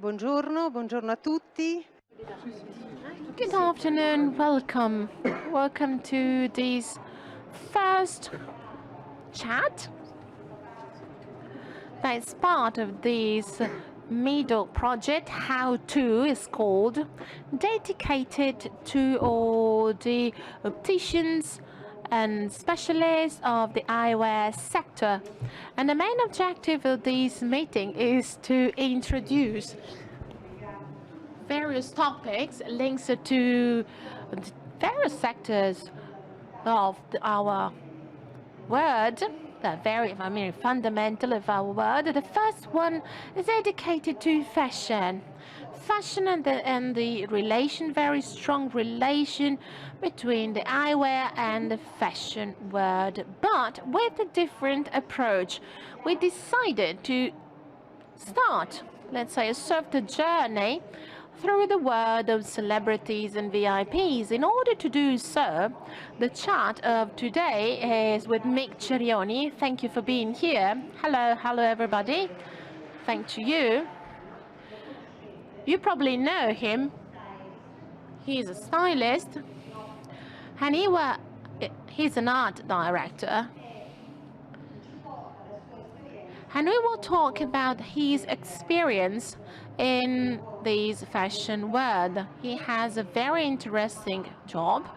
Buongiorno, buongiorno a tutti. Good afternoon, welcome. Welcome to this first chat that's part of this middle project. How to is called, dedicated to all the opticians and specialists of the eyewear sector. And the main objective of this meeting is to introduce various topics links to various sectors of our world, the very, fundamental of our world. The first one is dedicated to fashion. Fashion and the relation, very strong relation between the eyewear and the fashion world, but with a different approach. We decided to start, let's say, a sort of journey through the world of celebrities and VIPs. In order to do so, the chat of today is with Mick Cerioni. Thank you for being here. Hello everybody. Thank you. You probably know him. He's a stylist, and he's an art director. And we will talk about his experience in this fashion world. He has a very interesting job,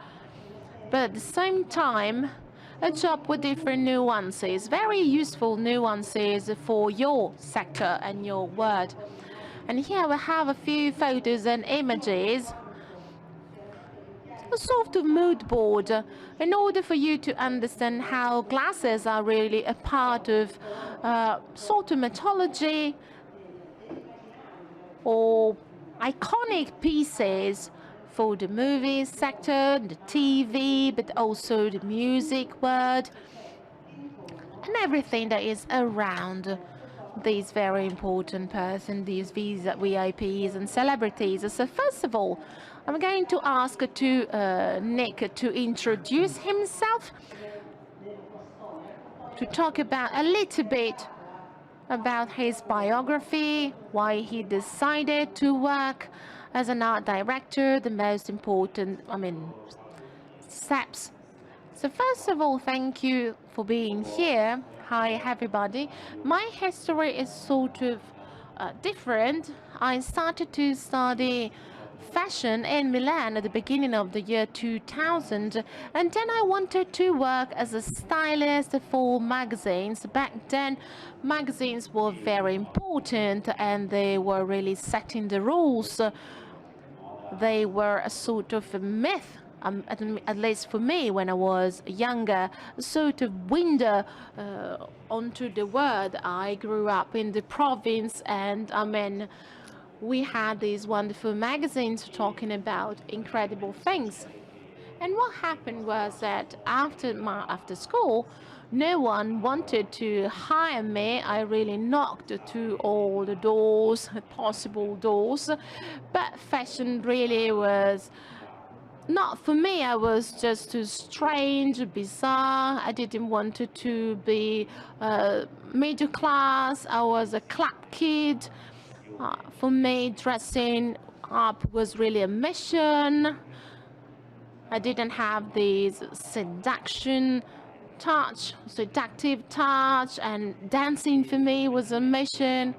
but at the same time, a job with different nuances, very useful nuances for your sector and your world. And here we have a few photos and images, a sort of mood board, in order for you to understand how glasses are really a part of sort of mythology or iconic pieces for the movie sector, the TV, but also the music world, and everything that is around these very important person, these VIPs and celebrities. So first of all, I'm going to ask Nick to introduce himself, to talk about a little bit about his biography, why he decided to work as an art director, the most important, steps. So first of all, thank you for being here. Hi, everybody. My history is sort of different. I started to study fashion in Milan at the beginning of the year 2000, and then I wanted to work as a stylist for magazines. Back then, magazines were very important and they were really setting the rules. They were a sort of a myth, at least for me when I was younger, a sort of window onto the world. I grew up in the province, and we had these wonderful magazines talking about incredible things. And what happened was that after school, no one wanted to hire me. I really knocked to all the doors, possible doors, but fashion really was not for me. I was just too strange, bizarre. I didn't want to be middle class. I was a club kid. For me, dressing up was really a mission. I didn't have this seductive touch, and dancing for me was a mission.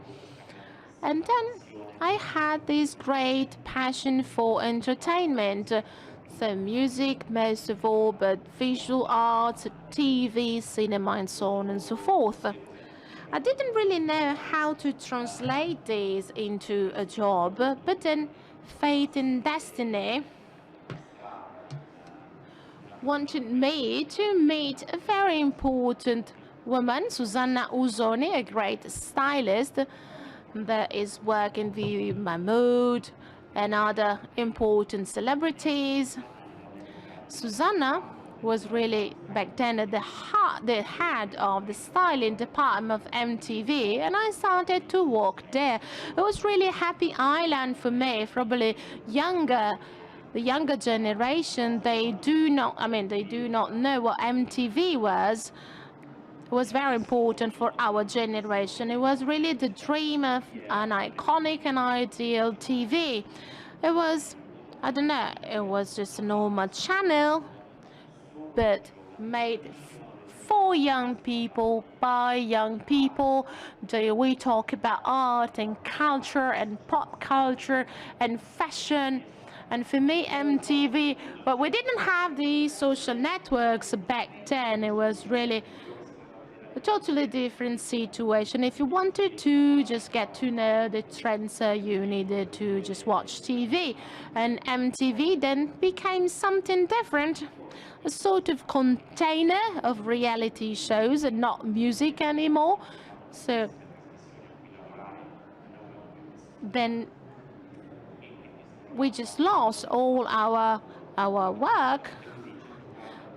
And then I had this great passion for entertainment. So music most of all, but visual arts, TV, cinema, and so on and so forth. I didn't really know how to translate this into a job, but then fate and destiny wanted me to meet a very important woman, Susanna Usoni, a great stylist that is working with Mahmoud and other important celebrities. Susanna was really back then at the head of the styling department of MTV, and I started to work there. It was really a happy island for me. Probably the younger generation, they do not know what MTV was. It was very important for our generation. It was really the dream of an iconic and ideal TV. It was, I don't know, it was just a normal channel, but made for young people, by young people. We talk about art and culture and pop culture and fashion. And for me, MTV, but we didn't have these social networks back then. It was really a totally different situation. If you wanted to just get to know the trends, you needed to just watch TV. And MTV then became something different, a sort of container of reality shows and not music anymore. So then we just lost all our work.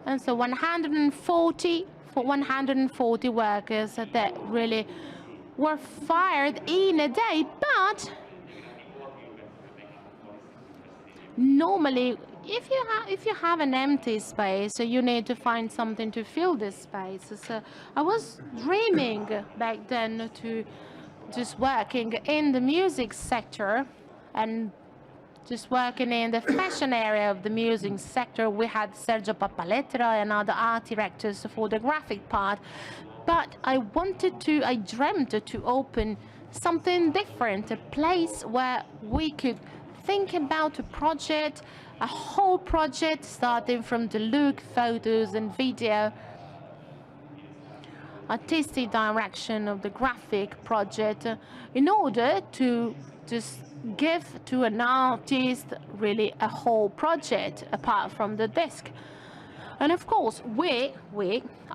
And so 140 workers that really were fired in a day. But normally, if you have an empty space, you need to find something to fill this space. So I was dreaming back then to just working in the music sector and just working in the fashion area of the music sector. We had Sergio Papaletra and other art directors for the graphic part. But I dreamt to open something different, a place where we could think about a project, a whole project, starting from the look, photos and video, artistic direction of the graphic project, in order to just give to an artist really a whole project apart from the disc. And of course,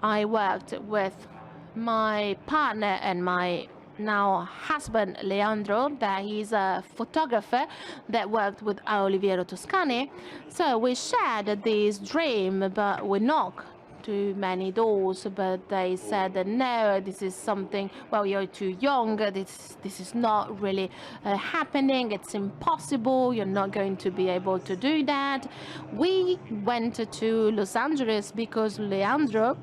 I worked with my partner and my now husband Leandro, that he's a photographer that worked with Oliviero Toscani. So we shared this dream, but we knocked too many doors, but they said that no, this is something, well, you're too young, this is not really happening, it's impossible, you're not going to be able to do that. We went to Los Angeles because Leandro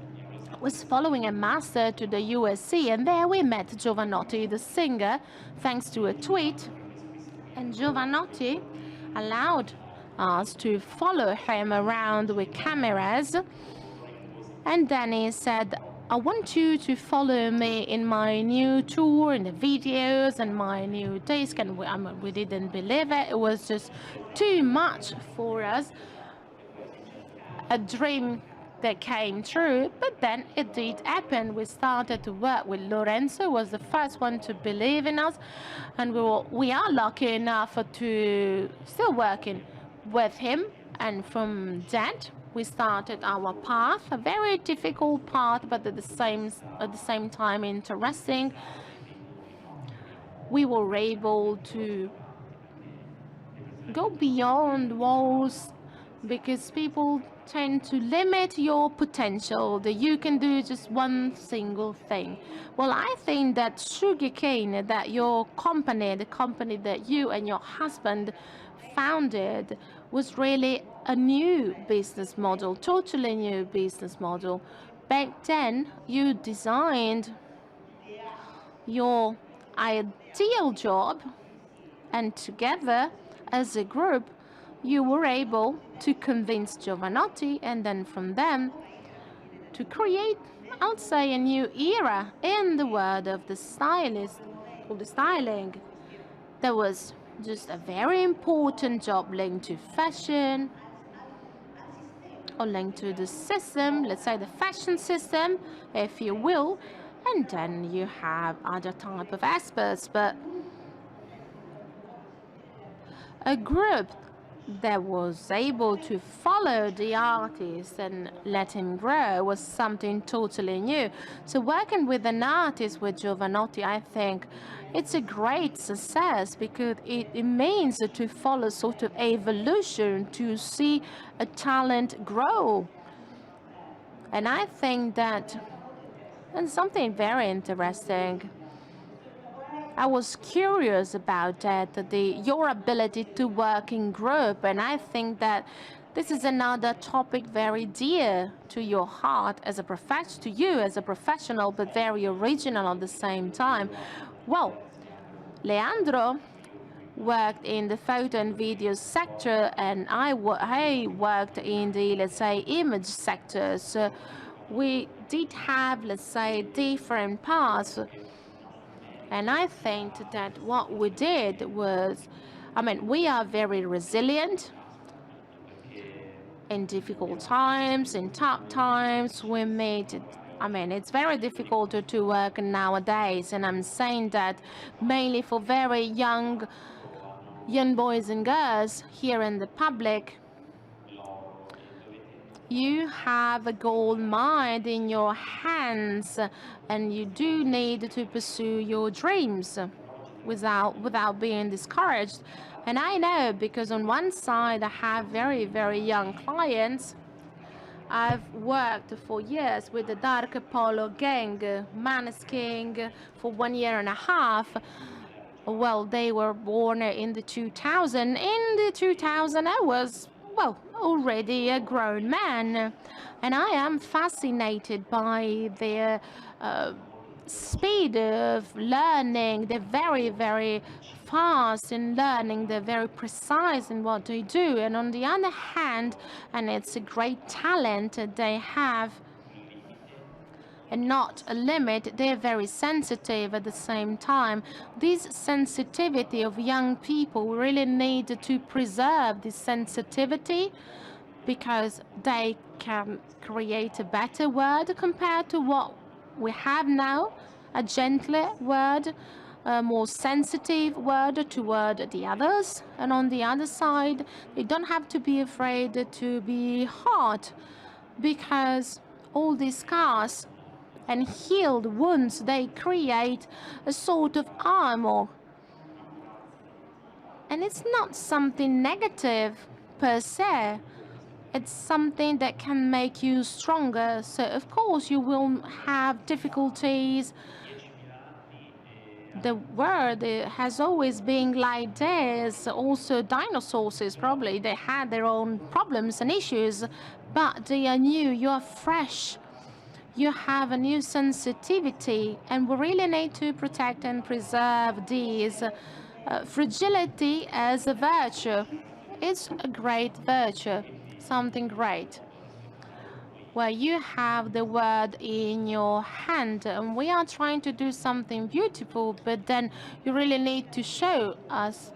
was following a master to the USC, and there we met Giovanotti, the singer, thanks to a tweet. And Giovanotti allowed us to follow him around with cameras. And then he said, I want you to follow me in my new tour, in the videos and my new disc. And we didn't believe it. It was just too much for us. A dream that came true, but then it did happen. We started to work with Lorenzo, was the first one to believe in us. And we are lucky enough to still working with him. And from that, we started our path, a very difficult path, but at the same time interesting. We were able to go beyond walls, because people tend to limit your potential, that you can do just one single thing. Well, I think that sugarcane, that your company, the company that you and your husband founded, was really a new business model, totally new business model. Back then, you designed your ideal job, and together, as a group, you were able to convince Giovanotti, and then from them, to create, I would say, a new era in the world of the stylist, or the styling. There was just a very important job linked to fashion, or linked to the system, let's say the fashion system, if you will, and then you have other type of experts. But a group that was able to follow the artist and let him grow was something totally new. So working with an artist, with Giovanotti, I think it's a great success, because it means to follow sort of evolution, to see a talent grow. And I think that, and something very interesting, I was curious about that, your ability to work in group, and I think that This is another topic very dear to your heart as a to you as a professional, but very original at the same time. Well, Leandro worked in the photo and video sector, and I worked in the, let's say, image sector. So we did have, let's say, different paths. And I think that what we did was, I mean, we are very resilient in difficult times, in tough times. We made it. I mean, it's very difficult to work nowadays, and I'm saying that mainly for very young boys and girls here in the public. You have a gold mine in your hands, and you do need to pursue your dreams without being discouraged. And I know, because on one side I have very, very young clients. I've worked for years with the Dark Polo gang, Maneskin, for 1 year and a half. Well, they were born in the 2000. In the 2000, I was, well, already a grown man. And I am fascinated by their speed of learning. They're very, very fast in learning. They're very precise in what they do. And on the other hand, and it's a great talent they have, and not a limit, they're very sensitive at the same time. This sensitivity of young people, we really need to preserve this sensitivity, because they can create a better world compared to what we have now, a gentler word, a more sensitive word toward the others. And on the other side, they don't have to be afraid to be hard, because all these scars and healed wounds, they create a sort of armor. And it's not something negative per se. It's something that can make you stronger. So of course you will have difficulties. The world has always been like this. Also dinosaurs, probably, they had their own problems and issues, but they are new, you are fresh. You have a new sensitivity, and we really need to protect and preserve these. Fragility as a virtue. It's a great virtue, something great. Where you have the word in your hand, and we are trying to do something beautiful, but then you really need to show us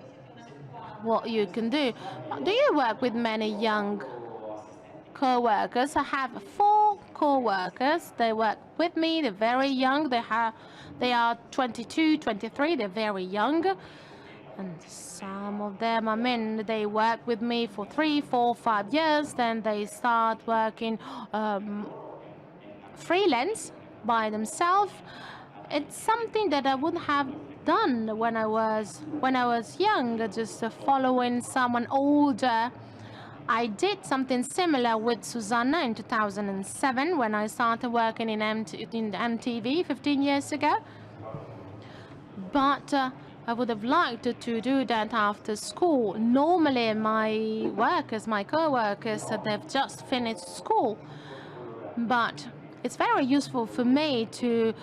what you can do. Do you work with many young co-workers? I have 4 co-workers. They work with me. They're very young. They are 22, 23. They're very young. And some of them, I mean, they work with me for 3, 4, 5 years. Then they start working freelance by themselves. It's something that I wouldn't have done when I was young, just following someone older. I did something similar with Susanna in 2007 when I started working in MTV 15 years ago. But I would have liked to do that after school. Normally my workers, my co-workers, they've just finished school. But it's very useful for me to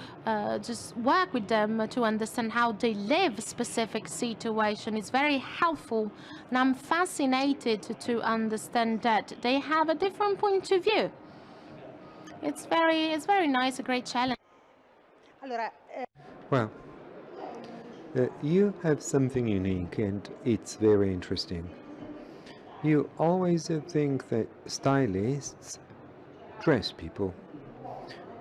just work with them to understand how they live specific situation. It's very helpful, and I'm fascinated to understand that they have a different point of view. It's very nice, a great challenge. Well, you have something unique, and it's very interesting. You always think that stylists dress people.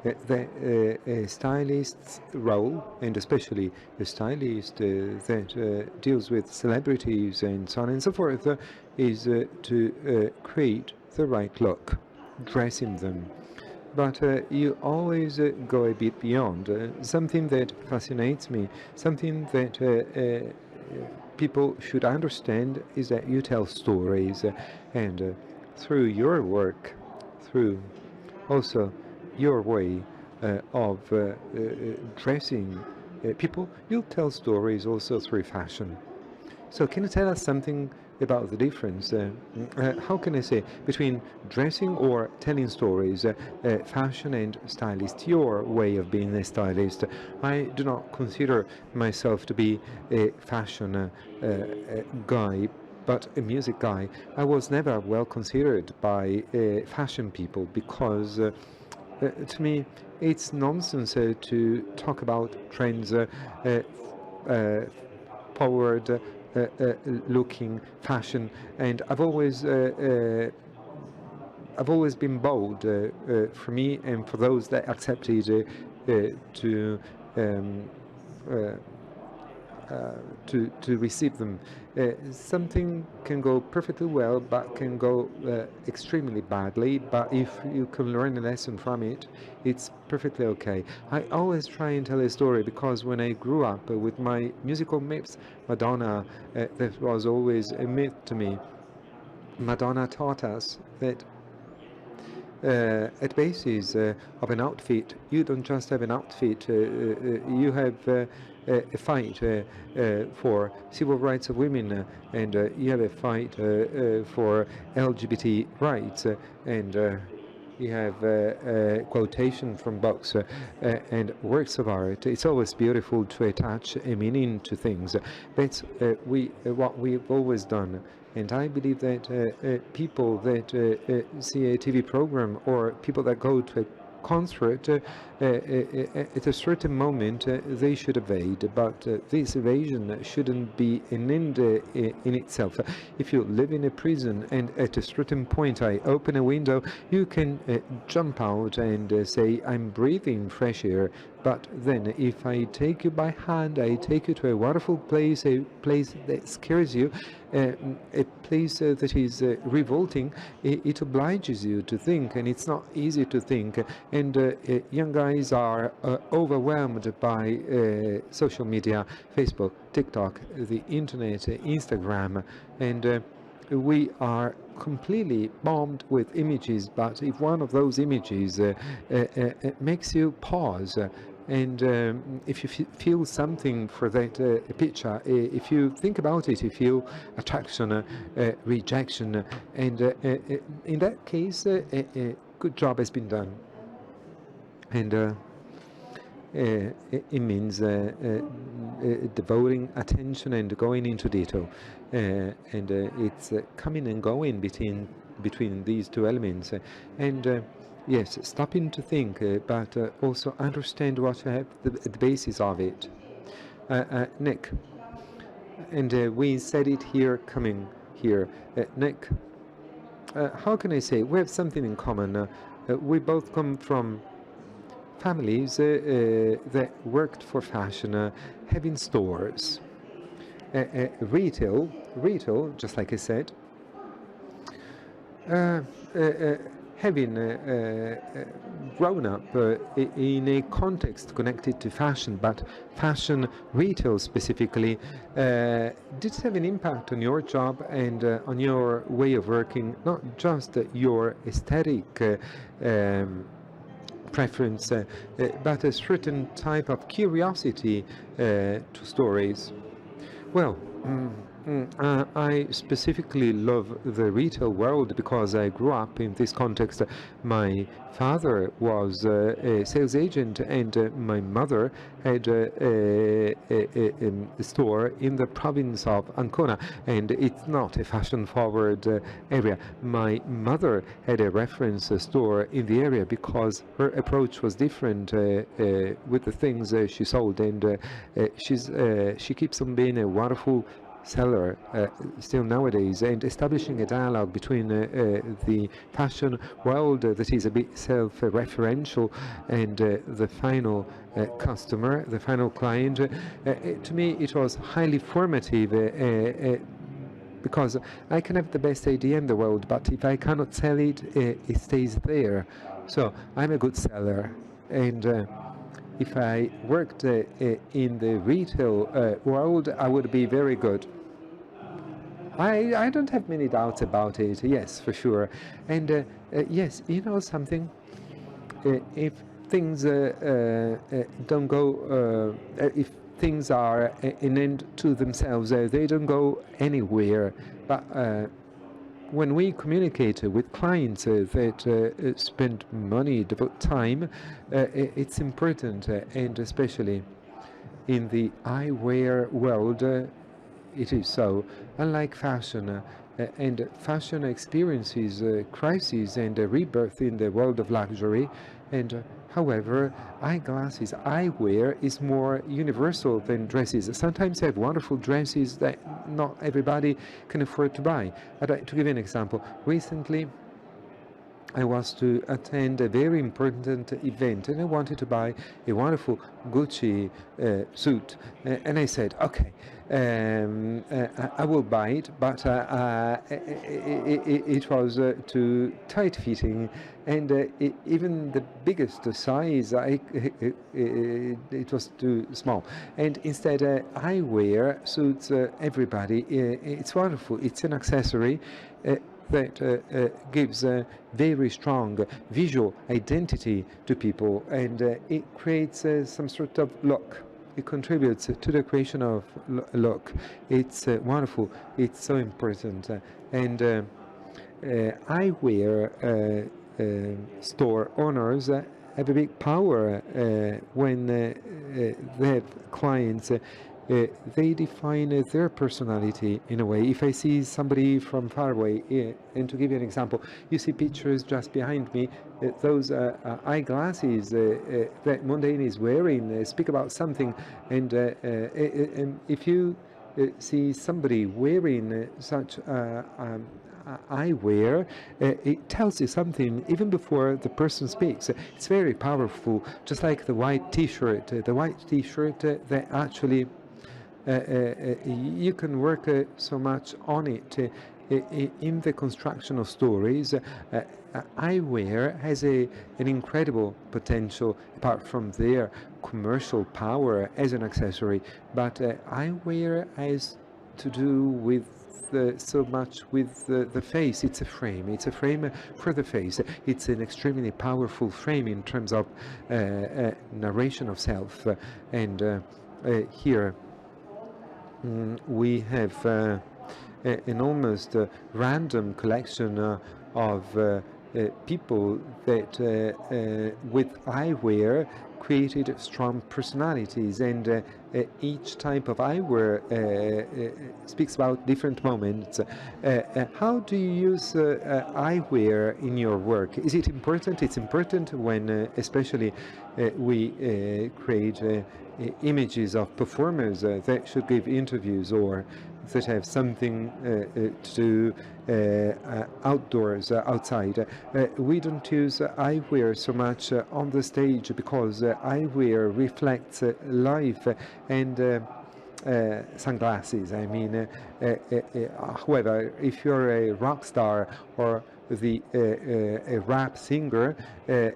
The stylist's role, and especially a stylist that deals with celebrities and so on and so forth, is to create the right look, dressing them. But you always go a bit beyond. Something that fascinates me, something that people should understand, is that you tell stories, and through your work, through also your way of dressing people, you'll tell stories also through fashion. So can you tell us something about the difference, how can I say, between dressing or telling stories, fashion and stylist, your way of being a stylist. I do not consider myself to be a fashion guy, but a music guy. I was never well considered by fashion people because to me it's nonsense to talk about trends uh, forward looking fashion, and I've always been bold for me and for those that accepted to um, uh, to receive them. Something can go perfectly well, but can go extremely badly. But if you can learn a lesson from it, it's perfectly okay. I always try and tell a story because when I grew up with my musical myths, Madonna, that was always a myth to me. Madonna taught us that at basis of an outfit, you don't just have an outfit, you have a fight for civil rights of women, and you have a fight for LGBT rights, and you have a quotation from books and works of art. It's always beautiful to attach a meaning to things. That's what we've always done. And I believe that people that see a TV program or people that go to a concert at a certain moment they should evade, but this evasion shouldn't be an end in itself. If you live in a prison and at a certain point I open a window, you can jump out and say I'm breathing fresh air. But then if I take you by hand, I take you to a wonderful place, a place that scares you, a place that is revolting. It obliges you to think, and it's not easy to think. And young guys are overwhelmed by social media, Facebook, TikTok, the internet, Instagram, and we are completely bombed with images. But if one of those images makes you pause, and if you feel something for that picture, if you think about it, you feel attraction, rejection, and in that case, a good job has been done. And it means devoting attention and going into detail, and it's coming and going between these two elements, and yes, stopping to think, but also understand what you have the basis of it. Nick, and we said it here coming here. Nick, how can I say, we have something in common. We both come from families that worked for fashion, having stores, retail, just like I said, having grown up in a context connected to fashion, but fashion retail specifically, did it have an impact on your job and on your way of working, not just your aesthetic preference, but a certain type of curiosity to stories? Well, I specifically love the retail world because I grew up in this context. My father was a sales agent, and my mother had a store in the province of Ancona, and it's not a fashion-forward area. My mother had a reference store in the area because her approach was different with the things she sold, and she keeps on being a wonderful seller still nowadays, and establishing a dialogue between the fashion world that is a bit self-referential and the final customer, the final client. To me it was highly formative because I can have the best idea in the world, but if I cannot sell it, it stays there. So I'm a good seller, and if I worked in the retail world, I would be very good. I don't have many doubts about it, yes, for sure. And yes, you know something? If things don't go, if things are an end to themselves. They don't go anywhere. But when we communicate with clients that spend money, devote time, it's important, and especially in the eyewear world, it is so. Unlike fashion, and fashion experiences crises and a rebirth in the world of luxury, and however, eyeglasses, eyewear is more universal than dresses. Sometimes I have wonderful dresses that not everybody can afford to buy. I'd like to give you an example. Recently, I was to attend a very important event, and I wanted to buy a wonderful Gucci suit. And I said, okay, I will buy it, but it was too tight-fitting, and even the biggest size, it was too small. And instead, eyewear suits everybody. It's wonderful. It's an accessory that gives a very strong visual identity to people, and it creates some sort of look. It contributes to the creation of look. It's wonderful. It's so important. And eyewear store owners have a big power when they have clients. They define their personality in a way. If I see somebody from far away, and to give you an example, you see pictures just behind me, those eyeglasses that Mondane is wearing speak about something, and if you see somebody wearing such eyewear, it tells you something even before the person speaks. It's very powerful, just like the white t-shirt. The white t-shirt that actually you can work so much on it in the construction of stories. Eyewear has an incredible potential, apart from their commercial power as an accessory. But eyewear has to do with so much with the face. It's a frame. It's a frame for the face. It's an extremely powerful frame in terms of narration of self. And here we have an almost random collection of people that with eyewear created strong personalities, and each type of eyewear speaks about different moments. How do you use eyewear in your work? Is it important? It's important when especially we create images of performers that should give interviews or that have something to do outdoors, outside. We don't use eyewear so much on the stage because eyewear reflects life and sunglasses. I mean, however, if you're a rock star or a rap singer,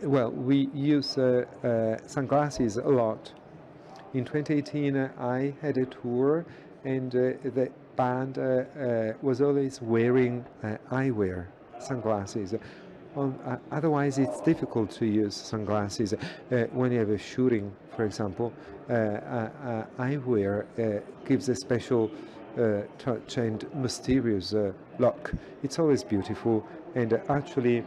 well, we use sunglasses a lot. In 2018, I had a tour, and the band was always wearing eyewear, sunglasses. Otherwise, it's difficult to use sunglasses. When you have a shooting, for example, eyewear gives a special touch and mysterious look. It's always beautiful, and actually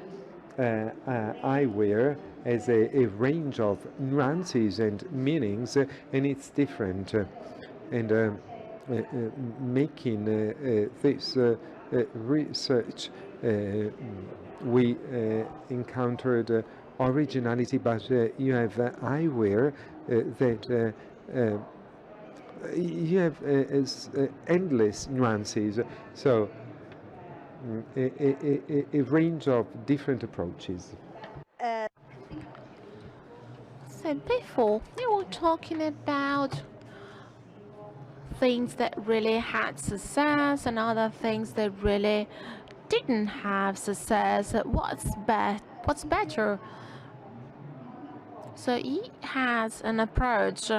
eyewear has a range of nuances and meanings, and it's different. And making this research, we encountered originality, but you have eyewear that you have endless nuances. So a range of different approaches. So before, we were talking about things that really had success and other things that really didn't have success. What's better? So he has an approach,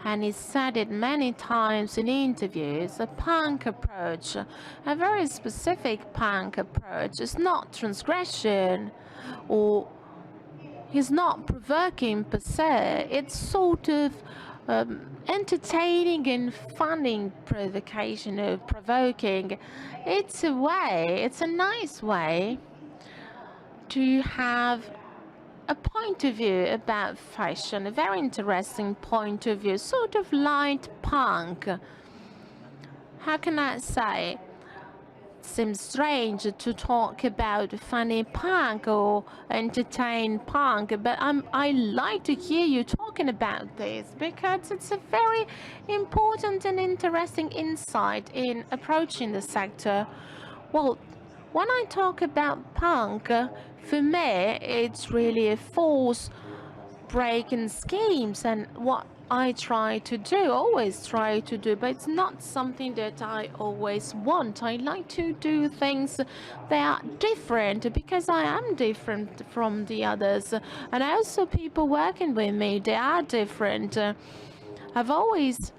and he said it many times in interviews, a punk approach, a very specific punk approach. It's not transgression, or he's not provoking per se. It's sort of entertaining and funny provocation or provoking. It's a way, it's a nice way to have a point of view about fashion, a very interesting point of view, sort of light punk. How can I say? Seems strange to talk about funny punk or entertain punk, but I like to hear you talking about this because it's a very important and interesting insight in approaching the sector. Well, when I talk about punk, for me, it's really a force breaking schemes, and what I try to do, always try to do, but it's not something that I always want. I like to do things that are different because I am different from the others, and also people working with me, they are different. I've always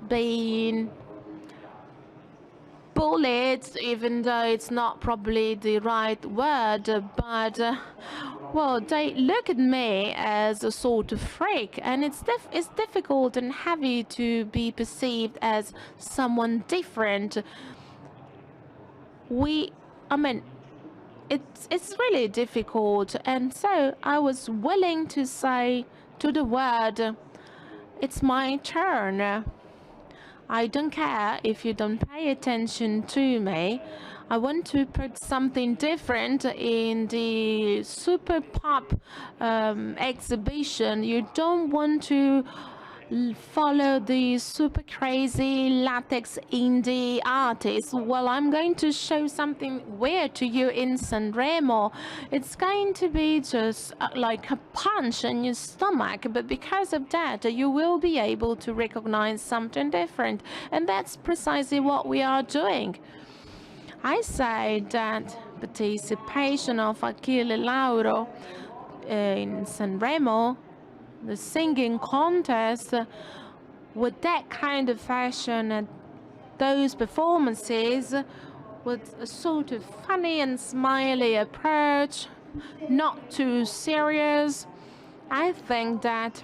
been bullied, even though it's not probably the right word, but well, they look at me as a sort of freak, and it's difficult and heavy to be perceived as someone different. I mean, it's really difficult, and so I was willing to say to the word, it's my turn. I don't care if you don't pay attention to me. I want to put something different in the super pop exhibition. You don't want to follow the super crazy latex indie artists. Well, I'm going to show something weird to you in Sanremo. It's going to be just like a punch in your stomach, but because of that, you will be able to recognize something different. And that's precisely what we are doing. I say that participation of Achille Lauro in Sanremo, the singing contest, with that kind of fashion and those performances, with a sort of funny and smiley approach, not too serious, I think that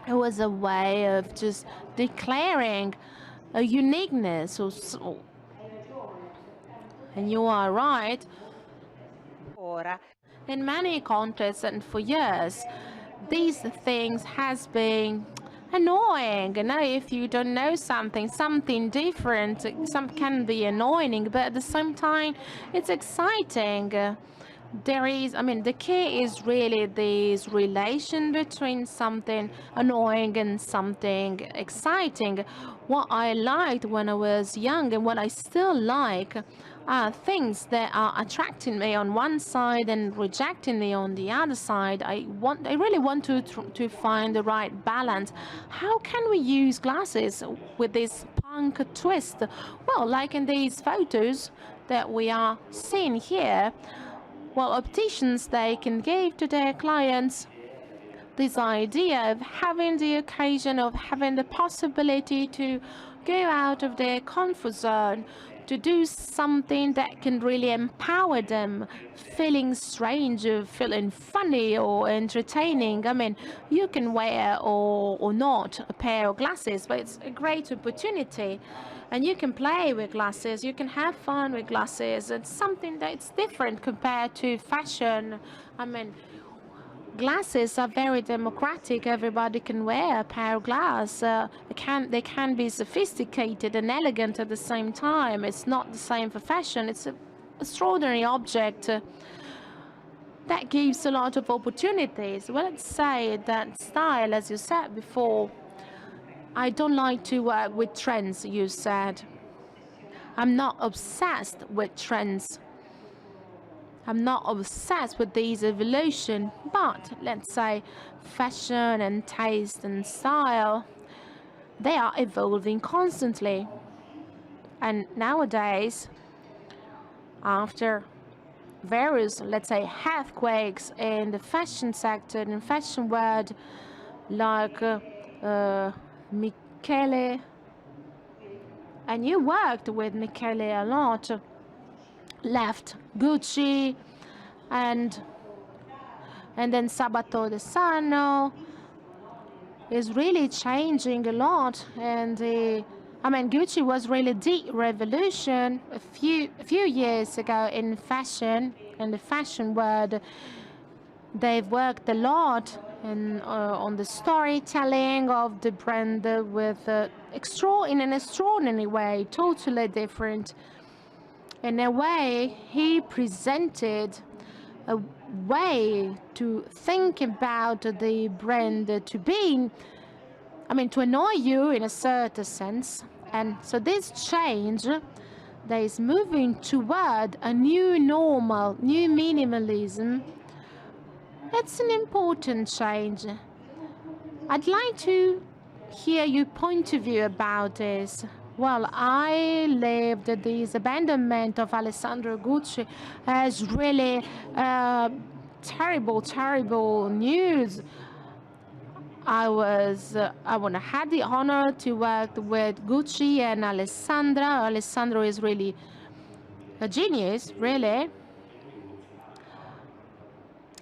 it was a way of just declaring a uniqueness. And you are right. In many contests and for years, these things has been annoying. If you don't know something different, some can be annoying, but at the same time, it's exciting. The key is really this relation between something annoying and something exciting. What I liked when I was young and what I still like are things that are attracting me on one side and rejecting me on the other side. I really want to find the right balance. How can we use glasses with this punk twist? Well, like in these photos that we are seeing here, well, opticians, they can give to their clients this idea of having the occasion of having the possibility to go out of their comfort zone, to do something that can really empower them, feeling strange or feeling funny or entertaining. You can wear or not a pair of glasses, but it's a great opportunity. And you can play with glasses, you can have fun with glasses. It's something that's different compared to fashion. Glasses are very democratic. Everybody can wear a pair of glasses. They can be sophisticated and elegant at the same time. It's not the same for fashion. It's an extraordinary object that gives a lot of opportunities. Well, let's say that style, as you said before, I don't like to work with trends, you said. I'm not obsessed with trends. I'm not obsessed with these evolution, but let's say fashion and taste and style, they are evolving constantly. And nowadays, after various, let's say, earthquakes in the fashion sector and fashion world, like Michele, and you worked with Michele a lot, left Gucci and then Sabato De Sano, is really changing a lot, and Gucci was really the revolution a few years ago in fashion, in the fashion world. They've worked a lot on the storytelling of the brand with in an extraordinary way, totally different. In a way, he presented a way to think about the brand to be, to annoy you in a certain sense. And so this change that is moving toward a new normal, new minimalism, it's an important change. I'd like to hear your point of view about this. Well, I lived this abandonment of Alessandro Gucci as really terrible, terrible news. I had the honor to work with Gucci and Alessandra. Alessandro is really a genius, really.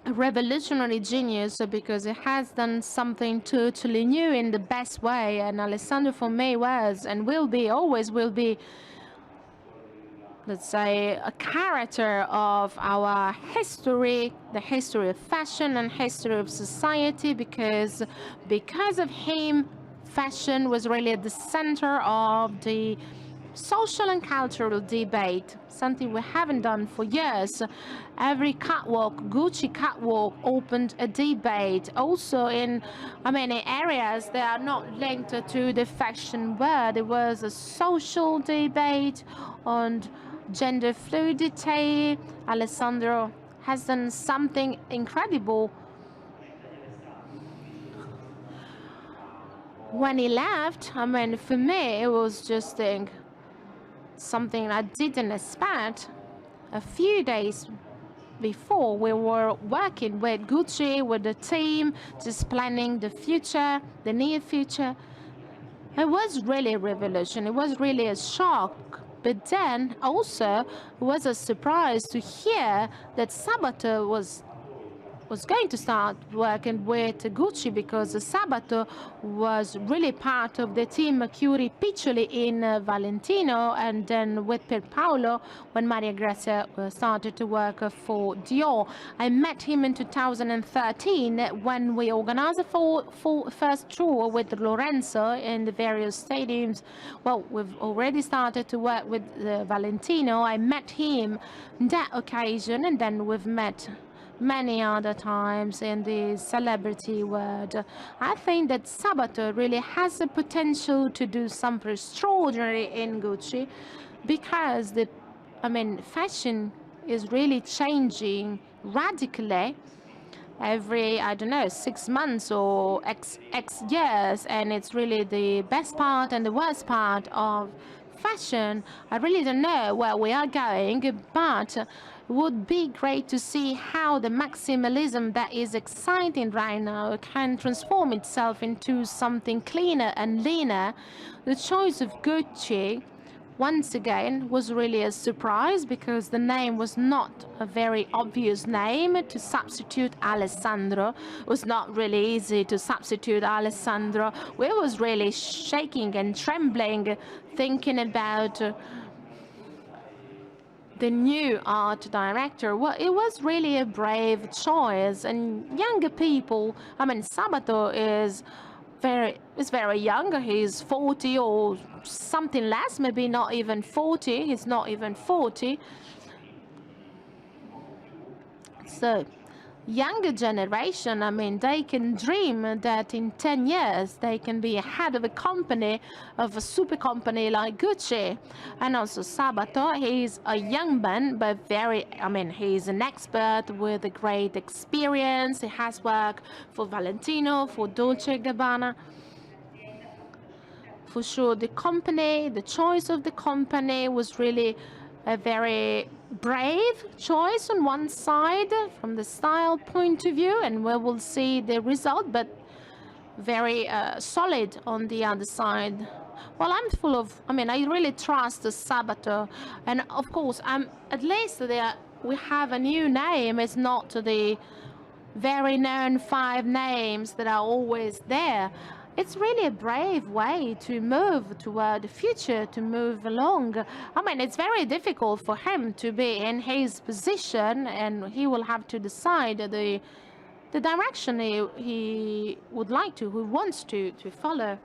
A revolutionary genius, because it has done something totally new in the best way. And Alessandro for me was and will be, always will be, let's say, a character of our history, the history of fashion and history of society, because of him, fashion was really at the center of the social and cultural debate, something we haven't done for years. Every catwalk, Gucci catwalk, opened a debate. Also in many areas that are not linked to the fashion world. There was a social debate on gender fluidity. Alessandro has done something incredible. When he left, for me, it was just something I didn't expect. A few days before, we were working with Gucci, with the team, just planning the future, the near future. It was really a revolution. It was really a shock. But then also it was a surprise to hear that Sabato was going to start working with Gucci, because Sabato was really part of the team Curie Piccioli in Valentino, and then with Pierpaolo when Maria Grazia started to work for Dior. I met him in 2013 when we organized a first tour with Lorenzo in the various stadiums. Well, we've already started to work with Valentino. I met him on that occasion, and then we've met many other times in the celebrity world. I think that Sabato really has the potential to do something extraordinary in Gucci, because fashion is really changing radically every, I don't know, 6 months or X years, and it's really the best part and the worst part of fashion. I really don't know where we are going, but it would be great to see how the maximalism that is exciting right now can transform itself into something cleaner and leaner. The choice of Gucci, once again, was really a surprise, because the name was not a very obvious name to substitute Alessandro. It was not really easy to substitute Alessandro. We was really shaking and trembling, thinking about the new art director. Well, it was really a brave choice, and younger people, Sabato is very young. He's 40 or something less, maybe not even 40. He's not even 40. So younger generation, they can dream that in 10 years they can be head of a company, of a super company like Gucci. And also Sabato, he's a young man, but he's an expert with a great experience. He has worked for Valentino, for Dolce & Gabbana. For sure, the choice of the company was really a very brave choice on one side from the style point of view, and we will see the result, but very solid on the other side. Well, I really trust Sabato, and of course, at least we have a new name. It's not the very known 5 names that are always there. It's really a brave way to move toward the future, to move along. I mean, it's very difficult for him to be in his position, and he will have to decide the direction he would like to, who wants to follow.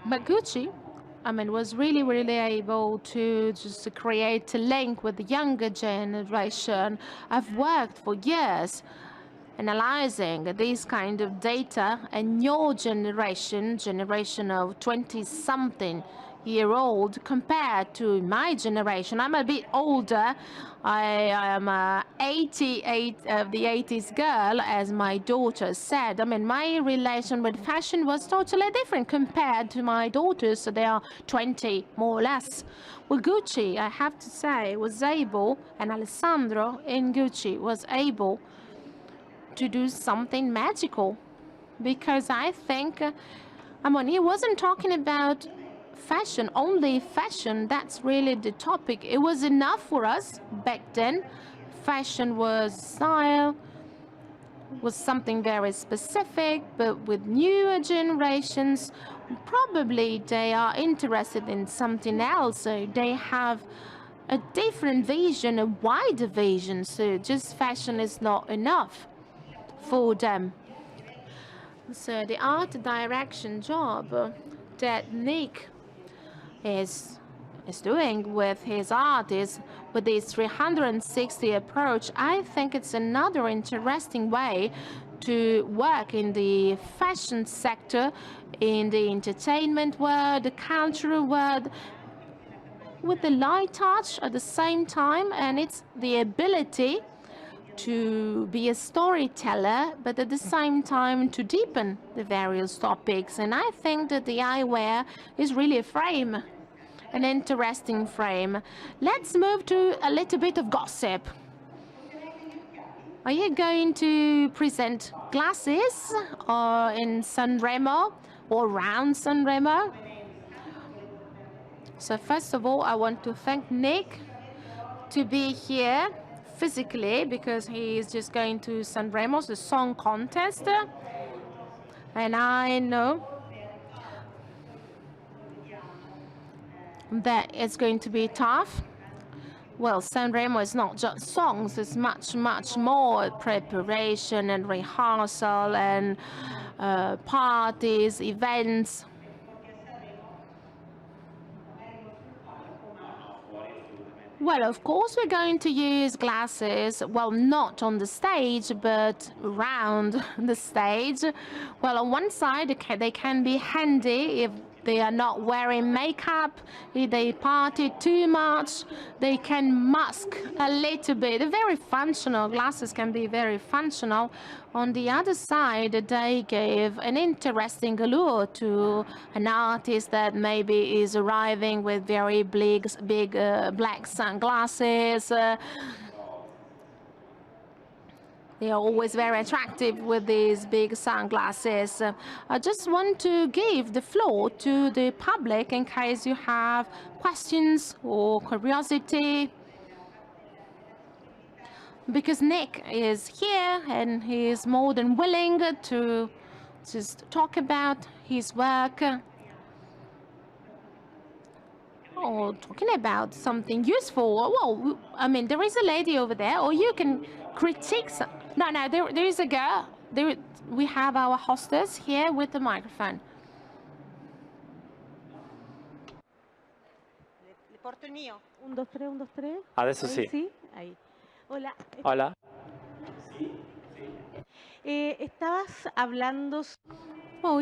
But Gucci, I mean, was really able to just create a link with the younger generation. I've worked for years analyzing these kind of data, and your generation of 20-something-year-old compared to my generation. I'm a bit older. I am a 88 of the 80s girl, as my daughter said. I mean, my relation with fashion was totally different compared to my daughters. So they are 20, more or less. Well, Gucci, I have to say, was able, and Alessandro in Gucci was able to do something magical, because I think, I mean, he wasn't talking about fashion, only fashion. That's really the topic. It was enough for us back then. Fashion was style, was something very specific, but with newer generations, probably they are interested in something else. So they have a different vision, a wider vision. So just fashion is not enough for them. So the art direction job that Nick is doing with his artists, with this 360 approach, I think it's another interesting way to work in the fashion sector, in the entertainment world, the cultural world, with the light touch at the same time, and it's the ability to be a storyteller, but at the same time to deepen the various topics. And I think that the eyewear is really a frame, an interesting frame. Let's move to a little bit of gossip. Are you going to present glasses in Sanremo or around Sanremo? So first of all, I want to thank Nick to be here physically, because he is just going to Sanremo, the song contest, and I know that it's going to be tough. Well, Sanremo is not just songs, it's much more preparation and rehearsal and parties, events. Well, of course we're going to use glasses, well, not on the stage, but around the stage. Well, on one side, they can be handy if they are not wearing makeup, if they party too much, they can mask a little bit. They're very functional. Glasses can be very functional. On the other side, they gave an interesting allure to an artist that maybe is arriving with very big black sunglasses. They are always very attractive with these big sunglasses. I just want to give the floor to the public in case you have questions or curiosity, because Nick is here and he is more than willing to just talk about his work, or talking about something useful. Well, I mean, there is a lady over there, or you can critique some. No, there is a girl. We have our hostess here with the microphone. Le porto il mio. 1, 2, 3, 1, 2, 3. Adesso Ahí sì. sí, ahí. Hola. Hola. Estabas hablando. Oh,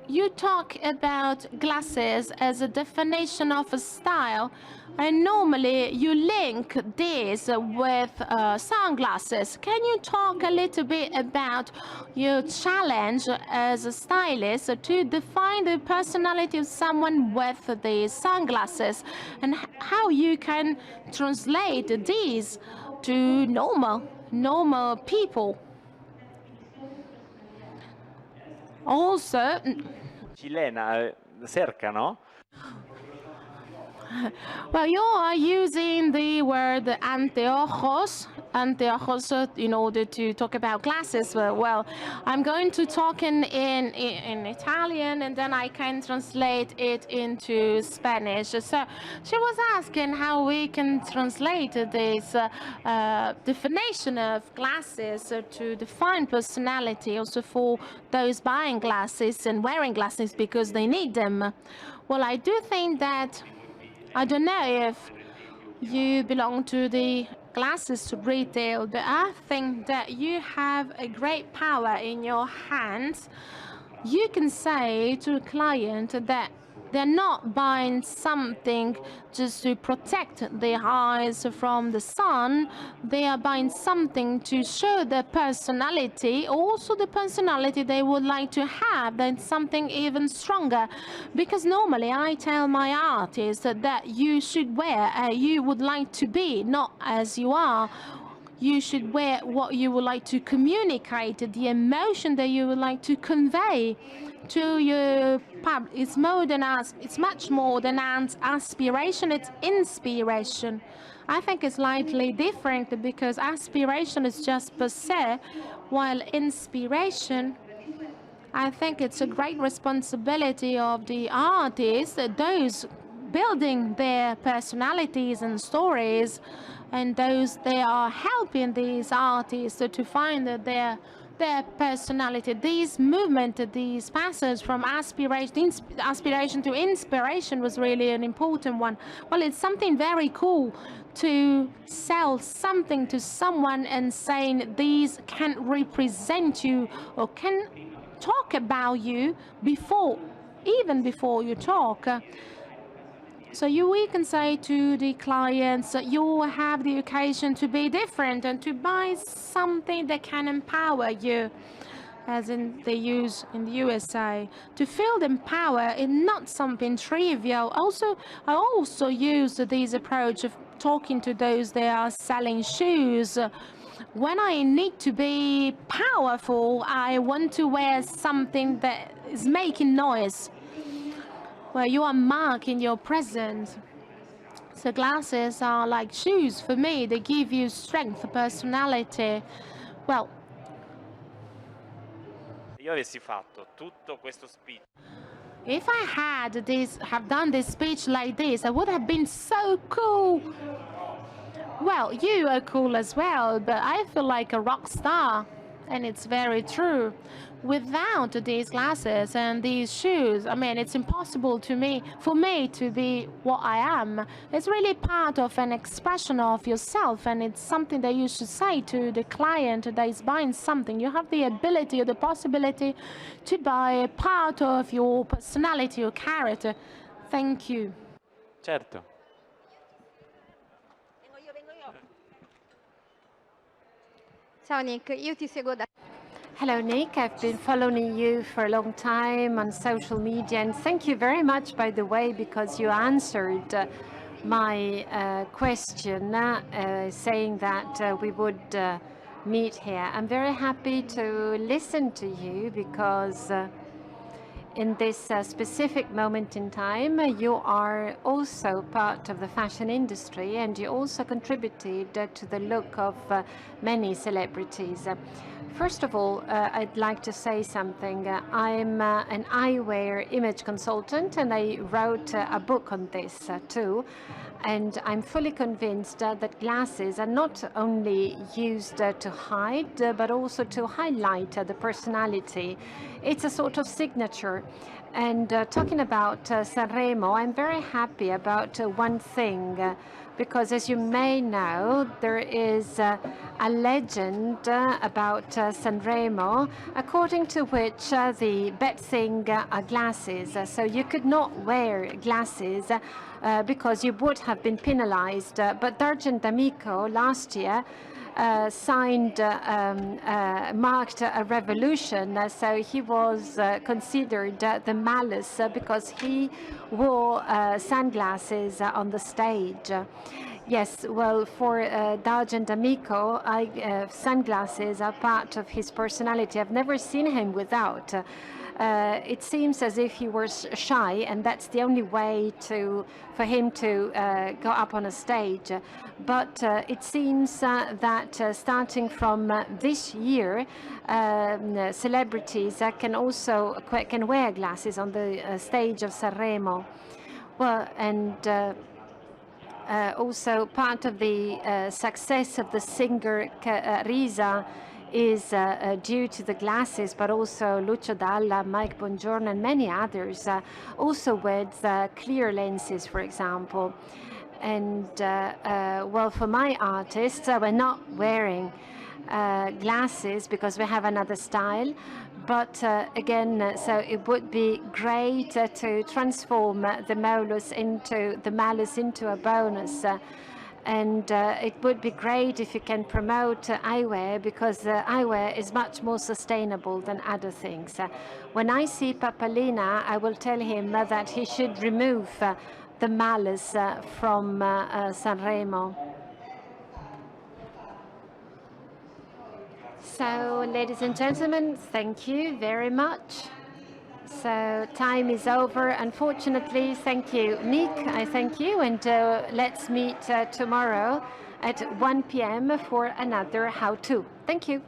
you talk about glasses as a definition of a style, and normally you link this with sunglasses. Can you talk a little bit about your challenge as a stylist to define the personality of someone with the sunglasses, and how you can translate these to normal people? Also, Cilena, cerca, no? Well, you are using the word anteojos, in order to talk about glasses. Well, I'm going to talk in Italian, and then I can translate it into Spanish. So she was asking how we can translate this definition of glasses to define personality, also for those buying glasses and wearing glasses because they need them. Well, I do think that, I don't know if you belong to the glasses retail, but I think that you have a great power in your hands. You can say to a client that they're not buying something just to protect their eyes from the sun. They are buying something to show their personality, also the personality they would like to have, then something even stronger. Because normally I tell my artists that you should wear as you would like to be, not as you are. You should wear what you would like to communicate, the emotion that you would like to convey to your public. It's more than it's much more than an aspiration, it's inspiration. I think it's slightly different because aspiration is just per se, while inspiration, I think it's a great responsibility of the artists, those building their personalities and stories, and those they are helping these artists to find their personality. This movement, this passage from aspiration to inspiration was really an important one. Well, it's something very cool to sell something to someone and saying these can represent you or can talk about you even before you talk. So we can say to the clients that you have the occasion to be different and to buy something that can empower you, as they use in the USA. To feel empowered is not something trivial. I also use this approach of talking to those that are selling shoes. When I need to be powerful, I want to wear something that is making noise, where you are marking your presence. So glasses are like shoes for me. They give you strength, personality. Well, io avessi fatto tutto questo speech if I have done this speech like this, I would have been so cool. Well, you are cool as well, but I feel like a rock star, and it's very true. Without these glasses and these shoes, I mean, it's impossible for me to be what I am. It's really part of an expression of yourself, and it's something that you should say to the client that is buying something. You have the ability or the possibility to buy a part of your personality or character. Thank you. Certo. Ciao Nick, io ti seguo da... Hello, Nick. I've been following you for a long time on social media, and thank you very much, by the way, because you answered my question, saying that we would meet here. I'm very happy to listen to you because in this specific moment in time, you are also part of the fashion industry, and you also contributed to the look of many celebrities. First of all, I'd like to say something. I'm an eyewear image consultant, and I wrote a book on this too. And I'm fully convinced that glasses are not only used to hide, but also to highlight the personality. It's a sort of signature. And talking about Sanremo, I'm very happy about one thing, because as you may know, there is a legend about Sanremo, according to which the bad thing are glasses. So you could not wear glasses because you would have been penalized. But D'Argent D'Amico last year marked a revolution. So he was considered the malice because he wore sunglasses on the stage. Yes, well, for D'Argent Amico, sunglasses are part of his personality. I've never seen him without. It seems as if he was shy, and that's the only way for him to go up on a stage. But it seems that starting from this year, celebrities can wear glasses on the stage of Sanremo. Well, and also part of the success of the singer Risa is due to the glasses, but also Lucio Dalla, Mike Bongiorno, and many others also with clear lenses, for example. And well, for my artists, we're not wearing glasses because we have another style. But again, so it would be great to transform the malus into a bonus. And it would be great if you can promote eyewear, because eyewear is much more sustainable than other things. When I see Papalina, I will tell him that he should remove the malus from Sanremo. So, ladies and gentlemen, thank you very much. So time is over, unfortunately. Thank you, Nick. I thank you, and let's meet tomorrow at 1 p.m. for another how-to. Thank you.